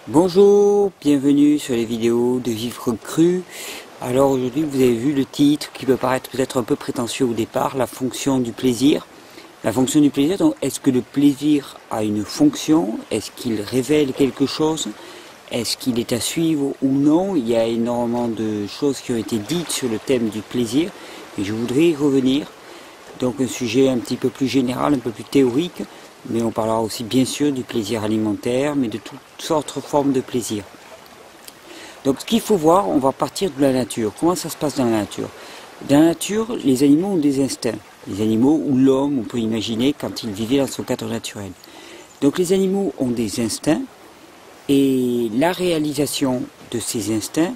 Bonjour, bienvenue sur les vidéos de Vivre Cru. Alors aujourd'hui vous avez vu le titre qui peut paraître peut-être un peu prétentieux au départ, la fonction du plaisir. La fonction du plaisir, donc est-ce que le plaisir a une fonction? Est-ce qu'il révèle quelque chose? Est-ce qu'il est à suivre ou non? Il y a énormément de choses qui ont été dites sur le thème du plaisir et je voudrais y revenir. Donc un sujet un petit peu plus général, un peu plus théorique. Mais on parlera aussi bien sûr du plaisir alimentaire, mais de toutes sortes de formes de plaisir. Donc ce qu'il faut voir, on va partir de la nature. Comment ça se passe dans la nature? Dans la nature, les animaux ont des instincts. Les animaux ou l'homme, on peut imaginer, quand il vivait dans son cadre naturel. Donc les animaux ont des instincts, et la réalisation de ces instincts,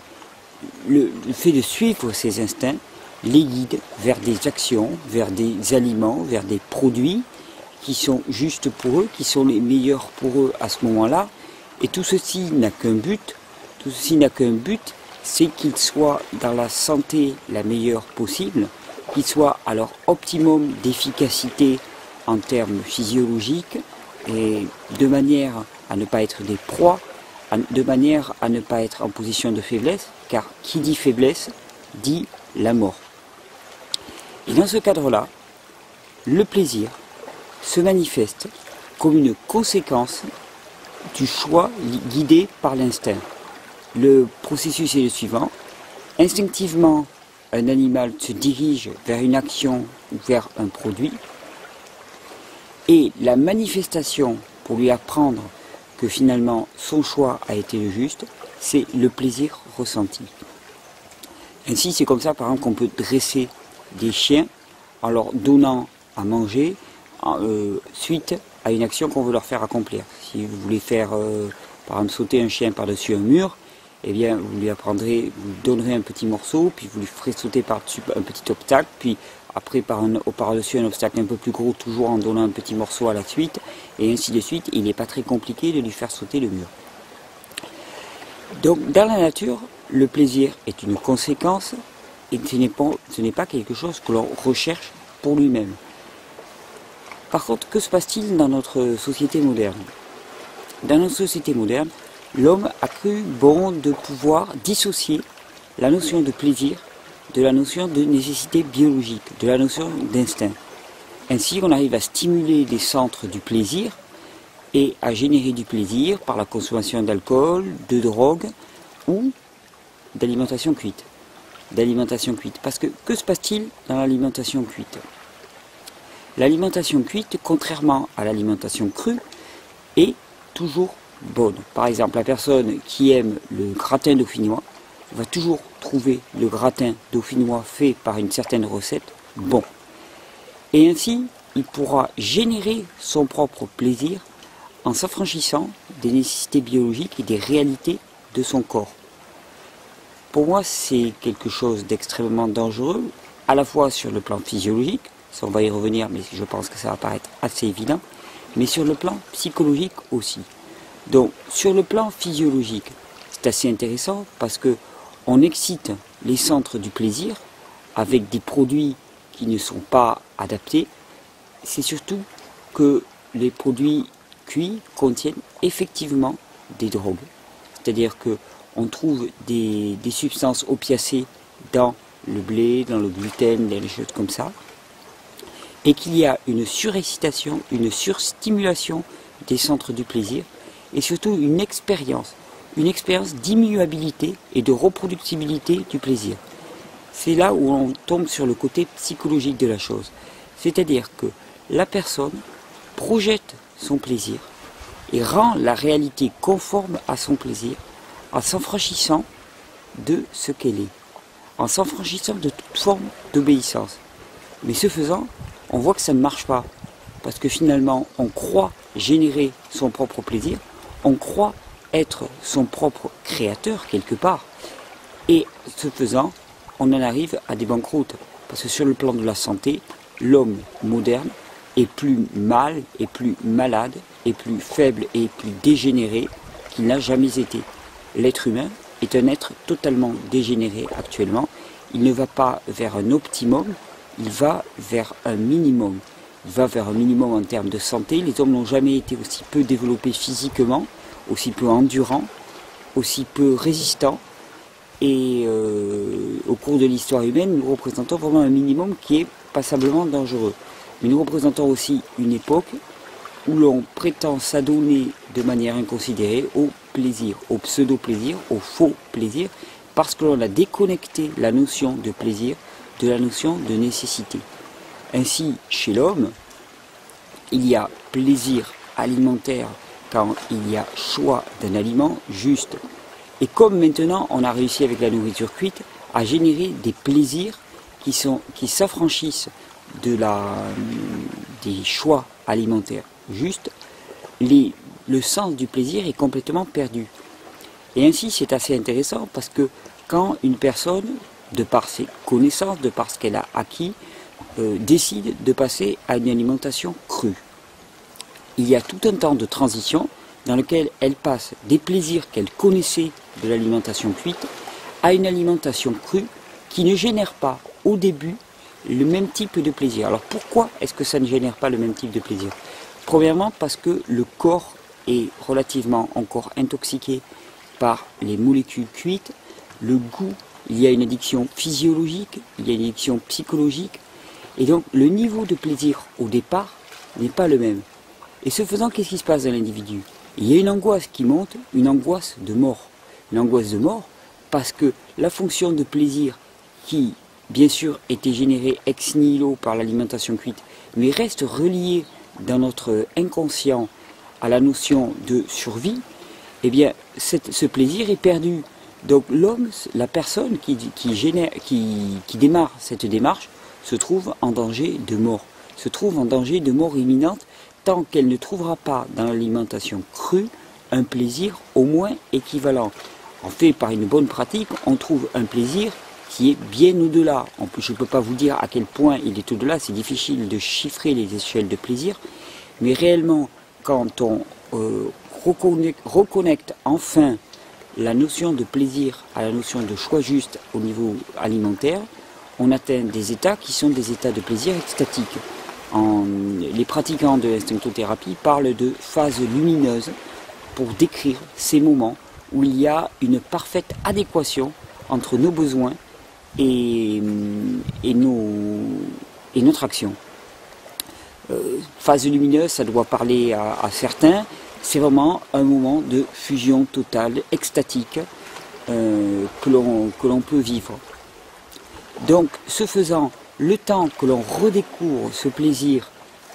le fait de suivre ces instincts, les guide vers des actions, vers des aliments, vers des produits, qui sont justes pour eux, qui sont les meilleurs pour eux à ce moment-là. Et tout ceci n'a qu'un but, c'est qu'ils soient dans la santé la meilleure possible, qu'ils soient à leur optimum d'efficacité en termes physiologiques, et de manière à ne pas être des proies, de manière à ne pas être en position de faiblesse, car qui dit faiblesse, dit la mort. Et dans ce cadre-là, le plaisir se manifeste comme une conséquence du choix guidé par l'instinct. Le processus est le suivant. Instinctivement, un animal se dirige vers une action ou vers un produit, et la manifestation pour lui apprendre que finalement son choix a été le juste, c'est le plaisir ressenti. Ainsi, c'est comme ça par exemple qu'on peut dresser des chiens en leur donnant à manger suite à une action qu'on veut leur faire accomplir. Si vous voulez faire par exemple sauter un chien par-dessus un mur, eh bien vous lui donnerez un petit morceau, puis vous lui ferez sauter par-dessus un petit obstacle, puis après par-dessus un obstacle un peu plus gros, toujours en donnant un petit morceau à la suite, et ainsi de suite. Il n'est pas très compliqué de lui faire sauter le mur. Donc dans la nature, le plaisir est une conséquence, et ce n'est pas quelque chose que l'on recherche pour lui-même. Par contre, que se passe-t-il dans notre société moderne? Dans notre société moderne, l'homme a cru bon de pouvoir dissocier la notion de plaisir de la notion de nécessité biologique, de la notion d'instinct. Ainsi, on arrive à stimuler les centres du plaisir et à générer du plaisir par la consommation d'alcool, de drogue ou d'alimentation cuite. Parce que se passe-t-il dans l'alimentation cuite? L'alimentation cuite, contrairement à l'alimentation crue, est toujours bonne. Par exemple, la personne qui aime le gratin dauphinois va toujours trouver le gratin dauphinois fait par une certaine recette bon. Et ainsi, il pourra générer son propre plaisir en s'affranchissant des nécessités biologiques et des réalités de son corps. Pour moi, c'est quelque chose d'extrêmement dangereux, à la fois sur le plan physiologique, ça on va y revenir, mais je pense que ça va paraître assez évident, mais sur le plan psychologique aussi. Donc, sur le plan physiologique, c'est assez intéressant parce que on excite les centres du plaisir avec des produits qui ne sont pas adaptés. C'est surtout que les produits cuits contiennent effectivement des drogues. C'est-à-dire qu'on trouve des substances opiacées dans le blé, dans le gluten, dans les choses comme ça, et qu'il y a une surexcitation, une surstimulation des centres du plaisir, et surtout une expérience d'immuabilité et de reproductibilité du plaisir. C'est là où on tombe sur le côté psychologique de la chose. C'est-à-dire que la personne projette son plaisir et rend la réalité conforme à son plaisir en s'affranchissant de ce qu'elle est, en s'affranchissant de toute forme d'obéissance. Mais ce faisant, on voit que ça ne marche pas, parce que finalement, on croit générer son propre plaisir, on croit être son propre créateur quelque part, et ce faisant, on en arrive à des banqueroutes, parce que sur le plan de la santé, l'homme moderne est plus mal, est plus malade, est plus faible et plus dégénéré qu'il n'a jamais été. L'être humain est un être totalement dégénéré actuellement, il ne va pas vers un optimum, il va vers un minimum. Il va vers un minimum en termes de santé. Les hommes n'ont jamais été aussi peu développés physiquement, aussi peu endurants, aussi peu résistants. Et au cours de l'histoire humaine, nous représentons vraiment un minimum qui est passablement dangereux. Mais nous représentons aussi une époque où l'on prétend s'adonner de manière inconsidérée au plaisir, au pseudo-plaisir, au faux plaisir, parce que l'on a déconnecté la notion de plaisir de la notion de nécessité. Ainsi, chez l'homme, il y a plaisir alimentaire quand il y a choix d'un aliment juste. Et comme maintenant on a réussi avec la nourriture cuite à générer des plaisirs qui s'affranchissent des choix alimentaires justes, le sens du plaisir est complètement perdu. Et ainsi c'est assez intéressant parce que quand une personne, de par ses connaissances, de par ce qu'elle a acquis, décide de passer à une alimentation crue, il y a tout un temps de transition dans lequel elle passe des plaisirs qu'elle connaissait de l'alimentation cuite à une alimentation crue qui ne génère pas au début le même type de plaisir. Alors pourquoi est-ce que ça ne génère pas le même type de plaisir? Premièrement parce que le corps est relativement encore intoxiqué par les molécules cuites, le goût, il y a une addiction physiologique, il y a une addiction psychologique, et donc le niveau de plaisir au départ n'est pas le même. Et ce faisant, qu'est-ce qui se passe dans l'individu? Il y a une angoisse qui monte, une angoisse de mort. Une angoisse de mort parce que la fonction de plaisir qui, bien sûr, était générée ex nihilo par l'alimentation cuite, mais reste reliée dans notre inconscient à la notion de survie, eh bien, ce plaisir est perdu. Donc l'homme, la personne qui démarre cette démarche, se trouve en danger de mort, se trouve en danger de mort imminente, tant qu'elle ne trouvera pas dans l'alimentation crue un plaisir au moins équivalent. En fait, par une bonne pratique, on trouve un plaisir qui est bien au-delà. Je ne peux pas vous dire à quel point il est au-delà, c'est difficile de chiffrer les échelles de plaisir, mais réellement, quand on reconnecte enfin la notion de plaisir à la notion de choix juste au niveau alimentaire, on atteint des états qui sont des états de plaisir extatiques. Les pratiquants de l'instinctothérapie parlent de phases lumineuses pour décrire ces moments où il y a une parfaite adéquation entre nos besoins et notre action. Phase lumineuse, ça doit parler à certains, c'est vraiment un moment de fusion totale, extatique, que l'on peut vivre. Donc, ce faisant, le temps que l'on redécouvre ce plaisir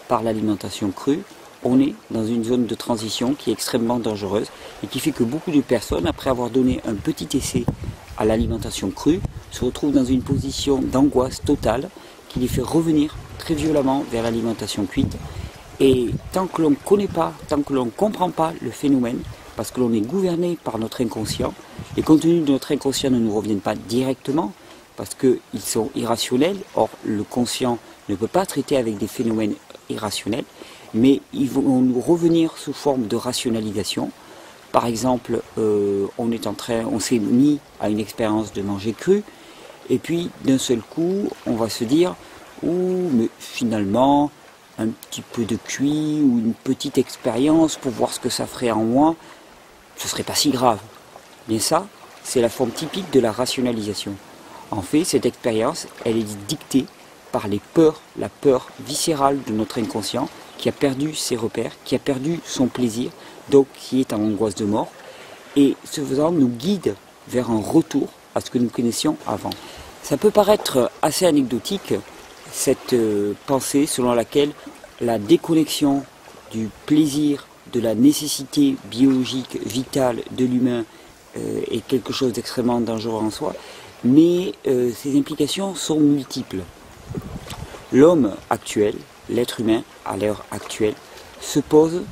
par l'alimentation crue, on est dans une zone de transition qui est extrêmement dangereuse et qui fait que beaucoup de personnes, après avoir donné un petit essai à l'alimentation crue, se retrouvent dans une position d'angoisse totale qui les fait revenir très violemment vers l'alimentation cuite. Et tant que l'on ne connaît pas, tant que l'on ne comprend pas le phénomène, parce que l'on est gouverné par notre inconscient, les contenus de notre inconscient ne nous reviennent pas directement, parce qu'ils sont irrationnels. Or, le conscient ne peut pas traiter avec des phénomènes irrationnels, mais ils vont nous revenir sous forme de rationalisation. Par exemple, on s'est mis à une expérience de manger cru, et puis d'un seul coup, on va se dire « Ouh, mais finalement, un petit peu de cuit ou une petite expérience pour voir ce que ça ferait en moi, ce serait pas si grave. » Bien ça, c'est la forme typique de la rationalisation. En fait, cette expérience, elle est dictée par les peurs, la peur viscérale de notre inconscient qui a perdu ses repères, qui a perdu son plaisir, donc qui est en angoisse de mort, et ce faisant nous guide vers un retour à ce que nous connaissions avant. Ça peut paraître assez anecdotique, cette pensée selon laquelle la déconnexion du plaisir, de la nécessité biologique, vitale de l'humain est quelque chose d'extrêmement dangereux en soi, mais ces implications sont multiples. L'homme actuel, l'être humain à l'heure actuelle, se pose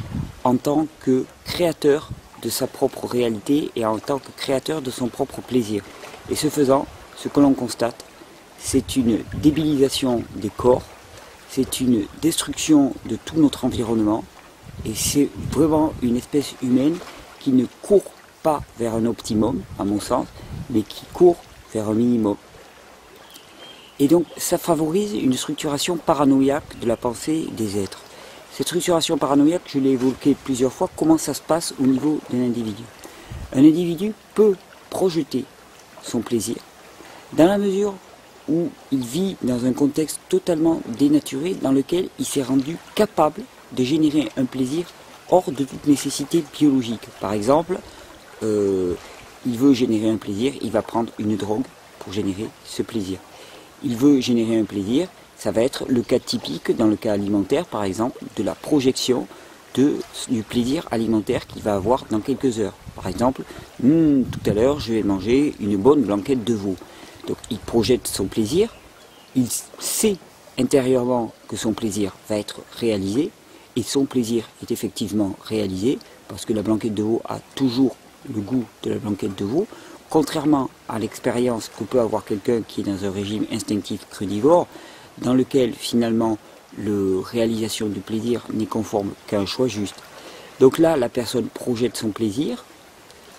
en tant que créateur de sa propre réalité et en tant que créateur de son propre plaisir. Et ce faisant, ce que l'on constate, c'est une débilisation des corps, c'est une destruction de tout notre environnement, et c'est vraiment une espèce humaine qui ne court pas vers un optimum, à mon sens, mais qui court vers un minimum. Et donc ça favorise une structuration paranoïaque de la pensée des êtres. Cette structuration paranoïaque, je l'ai évoqué plusieurs fois, comment ça se passe au niveau d'un individu. Un individu peut projeter son plaisir dans la mesure où il vit dans un contexte totalement dénaturé dans lequel il s'est rendu capable de générer un plaisir hors de toute nécessité biologique. Par exemple, il veut générer un plaisir, il va prendre une drogue pour générer ce plaisir. Il veut générer un plaisir, ça va être le cas typique dans le cas alimentaire, par exemple, de la projection du plaisir alimentaire qu'il va avoir dans quelques heures. Par exemple, tout à l'heure, je vais manger une bonne blanquette de veau. Donc il projette son plaisir, il sait intérieurement que son plaisir va être réalisé, et son plaisir est effectivement réalisé, parce que la blanquette de veau a toujours le goût de la blanquette de veau, contrairement à l'expérience que peut avoir quelqu'un qui est dans un régime instinctif crudivore, dans lequel finalement la réalisation du plaisir n'est conforme qu'à un choix juste. Donc là, la personne projette son plaisir,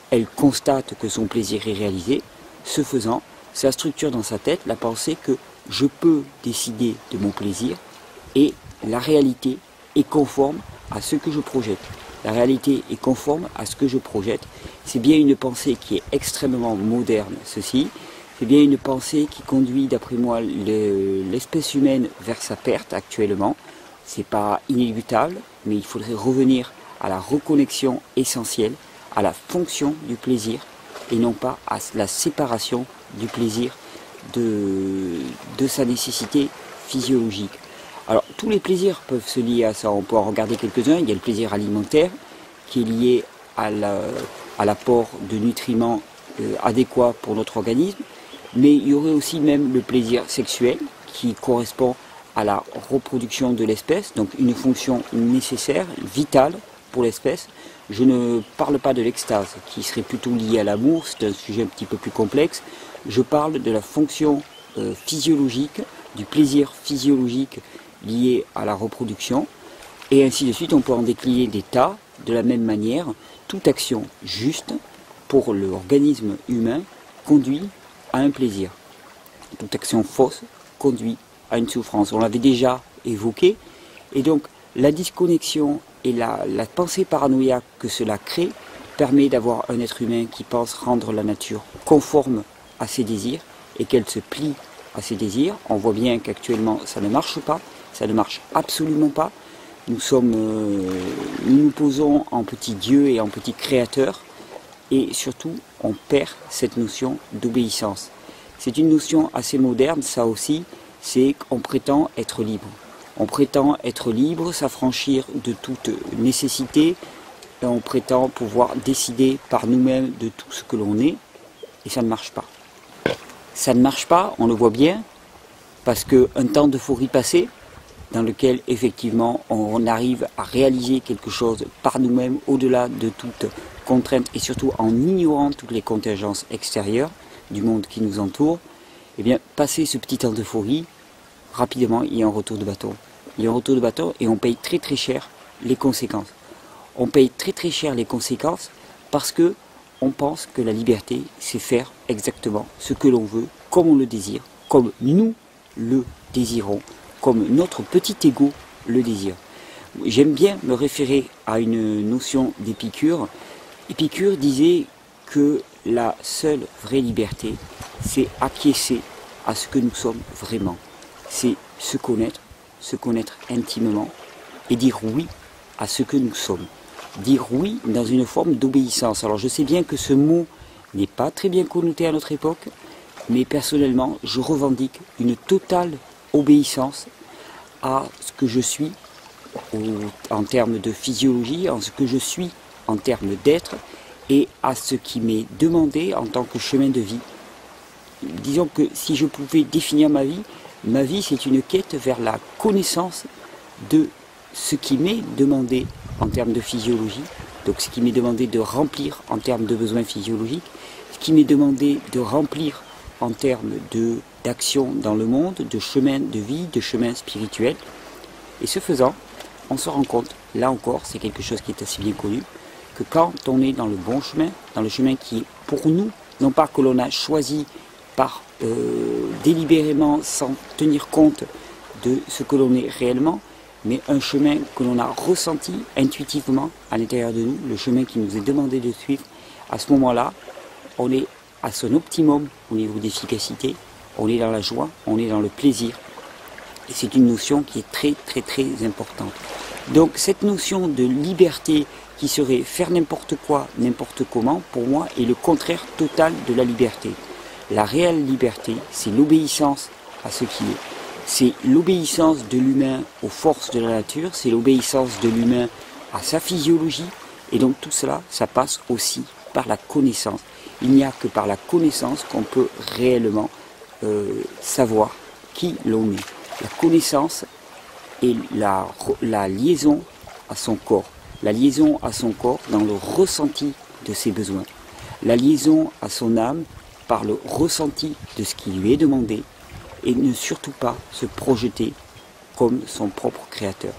elle constate que son plaisir est réalisé, ce faisant, ça structure dans sa tête la pensée que je peux décider de mon plaisir et la réalité est conforme à ce que je projette. La réalité est conforme à ce que je projette. C'est bien une pensée qui est extrêmement moderne, ceci. C'est bien une pensée qui conduit, d'après moi, l'espèce humaine vers sa perte actuellement. C'est pas inéluctable, mais il faudrait revenir à la reconnexion essentielle, à la fonction du plaisir, et non pas à la séparation du plaisir de sa nécessité physiologique. Alors, tous les plaisirs peuvent se lier à ça. On peut en regarder quelques-uns. Il y a le plaisir alimentaire, qui est lié à l'apport de nutriments adéquats pour notre organisme. Mais il y aurait aussi même le plaisir sexuel, qui correspond à la reproduction de l'espèce, donc une fonction nécessaire, vitale pour l'espèce. Je ne parle pas de l'extase, qui serait plutôt liée à l'amour, c'est un sujet un petit peu plus complexe. Je parle de la fonction physiologique, du plaisir physiologique lié à la reproduction, et ainsi de suite. On peut en décliner des tas. De la même manière, toute action juste pour l'organisme humain conduit à un plaisir. Toute action fausse conduit à une souffrance. On l'avait déjà évoqué, et donc la disconnexion et la pensée paranoïaque que cela crée permet d'avoir un être humain qui pense rendre la nature conforme à ses désirs et qu'elle se plie à ses désirs. On voit bien qu'actuellement ça ne marche pas, ça ne marche absolument pas. Nous nous posons en petit Dieu et en petit créateur, et surtout on perd cette notion d'obéissance. C'est une notion assez moderne, ça aussi, c'est qu'on prétend être libre. On prétend être libre, s'affranchir de toute nécessité, et on prétend pouvoir décider par nous-mêmes de tout ce que l'on est, et ça ne marche pas. Ça ne marche pas, on le voit bien, parce qu'un temps d'euphorie passé, dans lequel effectivement on arrive à réaliser quelque chose par nous-mêmes, au-delà de toute contrainte, et surtout en ignorant toutes les contingences extérieures du monde qui nous entoure, eh bien, passer ce petit temps d'euphorie, rapidement, il y a un retour de bâton. Il y a un retour de bâton et on paye très très cher les conséquences. On paye très très cher les conséquences parce que on pense que la liberté, c'est faire exactement ce que l'on veut, comme on le désire, comme nous le désirons, comme notre petit ego le désire. J'aime bien me référer à une notion d'Épicure. Épicure disait que la seule vraie liberté, c'est acquiescer à ce que nous sommes vraiment. C'est se connaître intimement et dire oui à ce que nous sommes. Dire oui dans une forme d'obéissance. Alors je sais bien que ce mot n'est pas très bien connoté à notre époque, mais personnellement, je revendique une totale obéissance à ce que je suis en termes de physiologie, en ce que je suis en termes d'être, et à ce qui m'est demandé en tant que chemin de vie. Disons que si je pouvais définir ma vie c'est une quête vers la connaissance de ce qui m'est demandé en termes de physiologie, donc ce qui m'est demandé de remplir en termes de besoins physiologiques, ce qui m'est demandé de remplir en termes d'action dans le monde, de chemin de vie, de chemin spirituel. Et ce faisant, on se rend compte, là encore, c'est quelque chose qui est assez bien connu, que quand on est dans le bon chemin, dans le chemin qui est pour nous, non pas que l'on a choisi par délibérément sans tenir compte de ce que l'on est réellement, mais un chemin que l'on a ressenti intuitivement à l'intérieur de nous, le chemin qui nous est demandé de suivre, à ce moment-là, on est à son optimum au niveau d'efficacité, on est dans la joie, on est dans le plaisir. Et c'est une notion qui est très très très importante. Donc cette notion de liberté qui serait faire n'importe quoi, n'importe comment, pour moi, est le contraire total de la liberté. La réelle liberté, c'est l'obéissance à ce qui est. C'est l'obéissance de l'humain aux forces de la nature, c'est l'obéissance de l'humain à sa physiologie, et donc tout cela, ça passe aussi par la connaissance. Il n'y a que par la connaissance qu'on peut réellement savoir qui l'on est. La connaissance et la liaison à son corps. La liaison à son corps dans le ressenti de ses besoins. La liaison à son âme par le ressenti de ce qui lui est demandé et ne surtout pas se projeter comme son propre créateur.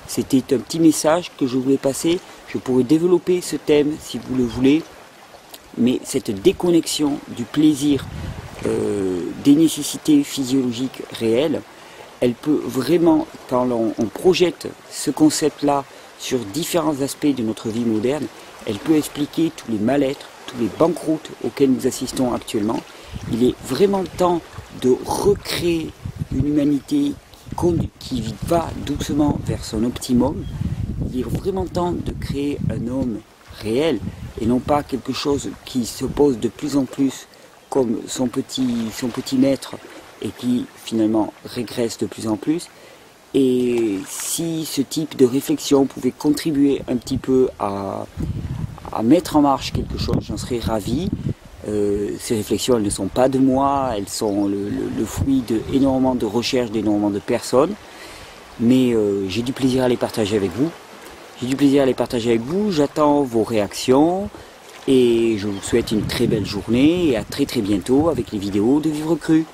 C'était un petit message que je voulais passer. Je pourrais développer ce thème si vous le voulez, mais cette déconnexion du plaisir des nécessités physiologiques réelles, elle peut vraiment, quand on projette ce concept-là sur différents aspects de notre vie moderne, elle peut expliquer tous les mal-être, tous les banqueroutes auxquels nous assistons actuellement. Il est vraiment temps de recréer une humanité qui va doucement vers son optimum. Il est vraiment temps de créer un homme réel et non pas quelque chose qui se pose de plus en plus comme son petit maître et qui finalement régresse de plus en plus. Et si ce type de réflexion pouvait contribuer un petit peu à mettre en marche quelque chose, j'en serais ravi. Ces réflexions, elles ne sont pas de moi, elles sont le fruit d'énormément de recherches d'énormément de personnes. Mais j'ai du plaisir à les partager avec vous. J'attends vos réactions et je vous souhaite une très belle journée et à très très bientôt avec les vidéos de Vivre Cru.